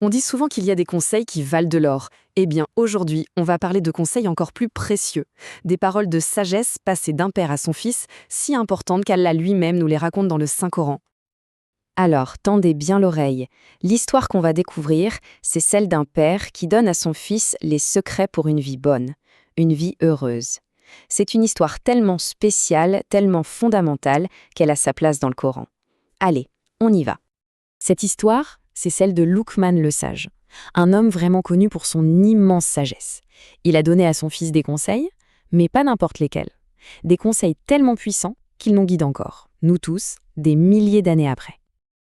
On dit souvent qu'il y a des conseils qui valent de l'or. Eh bien, aujourd'hui, on va parler de conseils encore plus précieux. Des paroles de sagesse passées d'un père à son fils, si importantes qu'Allah lui-même nous les raconte dans le Saint-Coran. Alors, tendez bien l'oreille. L'histoire qu'on va découvrir, c'est celle d'un père qui donne à son fils les secrets pour une vie bonne, une vie heureuse. C'est une histoire tellement spéciale, tellement fondamentale, qu'elle a sa place dans le Coran. Allez, on y va. Cette histoire, c'est celle de Luqman le sage, un homme vraiment connu pour son immense sagesse. Il a donné à son fils des conseils, mais pas n'importe lesquels. Des conseils tellement puissants qu'ils nous guident encore, nous tous, des milliers d'années après.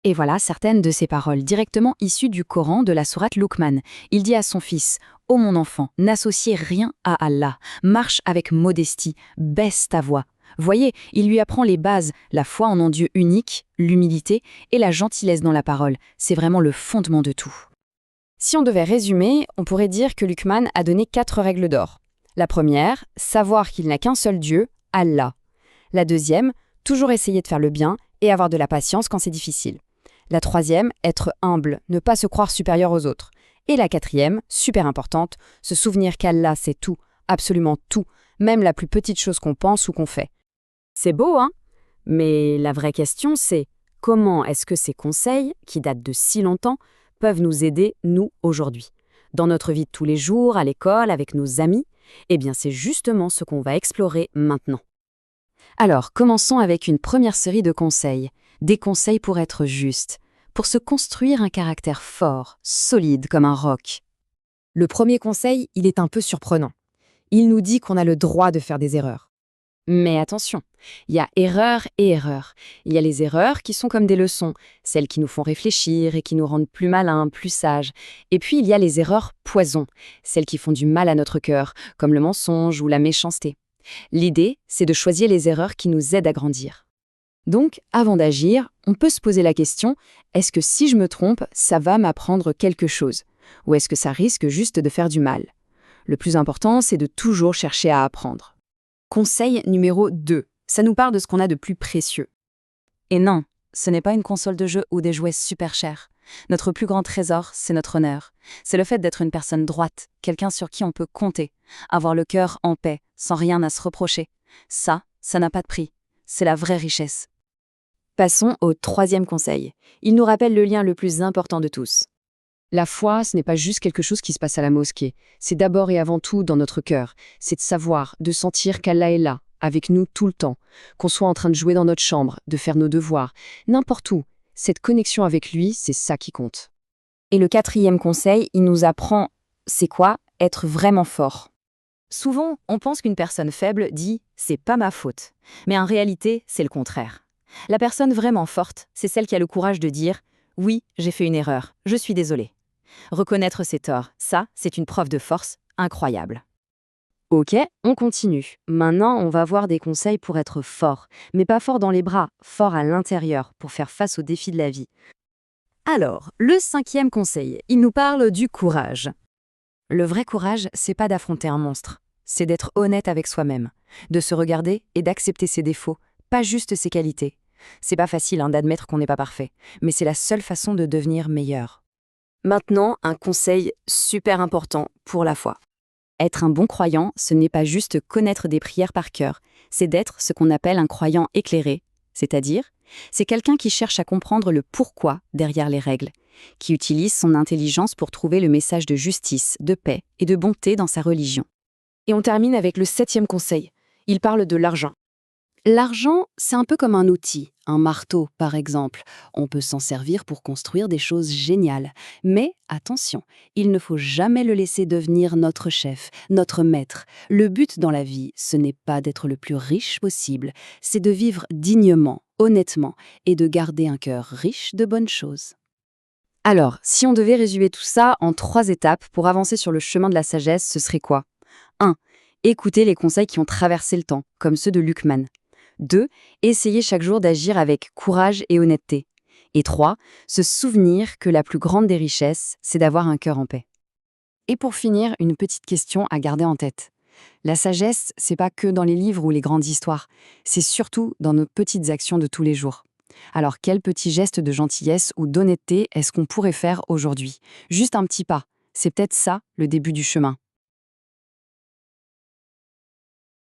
Et voilà certaines de ces paroles directement issues du Coran de la sourate Luqman. Il dit à son fils: « Ô mon enfant, n'associez rien à Allah, marche avec modestie, baisse ta voix. » Voyez, il lui apprend les bases, la foi en un Dieu unique, l'humilité et la gentillesse dans la parole. C'est vraiment le fondement de tout. Si on devait résumer, on pourrait dire que Luqman a donné 4 règles d'or. La première, savoir qu'il n'a qu'un seul Dieu, Allah. La deuxième, toujours essayer de faire le bien et avoir de la patience quand c'est difficile. La troisième, être humble, ne pas se croire supérieur aux autres. Et la quatrième, super importante, se souvenir qu'Allah sait tout, absolument tout, même la plus petite chose qu'on pense ou qu'on fait. C'est beau, hein? Mais la vraie question, c'est comment est-ce que ces conseils, qui datent de si longtemps, peuvent nous aider, nous, aujourd'hui? Dans notre vie de tous les jours, à l'école, avec nos amis? Eh bien, c'est justement ce qu'on va explorer maintenant. Alors, commençons avec une première série de conseils. Des conseils pour être juste, pour se construire un caractère fort, solide comme un roc. Le premier conseil, il est un peu surprenant. Il nous dit qu'on a le droit de faire des erreurs. Mais attention, il y a erreur et erreur. Il y a les erreurs qui sont comme des leçons, celles qui nous font réfléchir et qui nous rendent plus malins, plus sages. Et puis il y a les erreurs poison, celles qui font du mal à notre cœur, comme le mensonge ou la méchanceté. L'idée, c'est de choisir les erreurs qui nous aident à grandir. Donc, avant d'agir, on peut se poser la question, est-ce que si je me trompe, ça va m'apprendre quelque chose? Ou est-ce que ça risque juste de faire du mal? Le plus important, c'est de toujours chercher à apprendre. Conseil numéro 2. Ça nous parle de ce qu'on a de plus précieux. Et non, ce n'est pas une console de jeu ou des jouets super chers. Notre plus grand trésor, c'est notre honneur. C'est le fait d'être une personne droite, quelqu'un sur qui on peut compter, avoir le cœur en paix, sans rien à se reprocher. Ça n'a pas de prix. C'est la vraie richesse. Passons au 3e conseil. Il nous rappelle le lien le plus important de tous. La foi, ce n'est pas juste quelque chose qui se passe à la mosquée. C'est d'abord et avant tout dans notre cœur. C'est de savoir, de sentir qu'Allah est là, avec nous tout le temps. Qu'on soit en train de jouer dans notre chambre, de faire nos devoirs, n'importe où. Cette connexion avec lui, c'est ça qui compte. Et le 4e conseil, il nous apprend, c'est quoi? Être vraiment fort. Souvent, on pense qu'une personne faible dit « c'est pas ma faute ». Mais en réalité, c'est le contraire. La personne vraiment forte, c'est celle qui a le courage de dire « oui, j'ai fait une erreur, je suis désolée ». Reconnaître ses torts, ça, c'est une preuve de force incroyable. Ok, on continue. Maintenant, on va voir des conseils pour être fort, mais pas fort dans les bras, fort à l'intérieur, pour faire face aux défis de la vie. Alors, le 5e conseil, il nous parle du courage. Le vrai courage, c'est pas d'affronter un monstre, c'est d'être honnête avec soi-même, de se regarder et d'accepter ses défauts, pas juste ses qualités. C'est pas facile d'admettre qu'on n'est pas parfait, mais c'est la seule façon de devenir meilleur. Maintenant, un conseil super important pour la foi. Être un bon croyant, ce n'est pas juste connaître des prières par cœur, c'est d'être ce qu'on appelle un croyant éclairé, c'est-à-dire, c'est quelqu'un qui cherche à comprendre le pourquoi derrière les règles, qui utilise son intelligence pour trouver le message de justice, de paix et de bonté dans sa religion. Et on termine avec le 7e conseil. Il parle de l'argent. L'argent, c'est un peu comme un outil, un marteau par exemple. On peut s'en servir pour construire des choses géniales. Mais attention, il ne faut jamais le laisser devenir notre chef, notre maître. Le but dans la vie, ce n'est pas d'être le plus riche possible, c'est de vivre dignement, honnêtement, et de garder un cœur riche de bonnes choses. Alors, si on devait résumer tout ça en 3 étapes pour avancer sur le chemin de la sagesse, ce serait quoi? 1. Écouter les conseils qui ont traversé le temps, comme ceux de Luqman. 2. Essayer chaque jour d'agir avec courage et honnêteté. Et 3. Se souvenir que la plus grande des richesses, c'est d'avoir un cœur en paix. Et pour finir, une petite question à garder en tête. La sagesse, c'est pas que dans les livres ou les grandes histoires, c'est surtout dans nos petites actions de tous les jours. Alors quel petit geste de gentillesse ou d'honnêteté est-ce qu'on pourrait faire aujourd'hui? Juste un petit pas. C'est peut-être ça le début du chemin.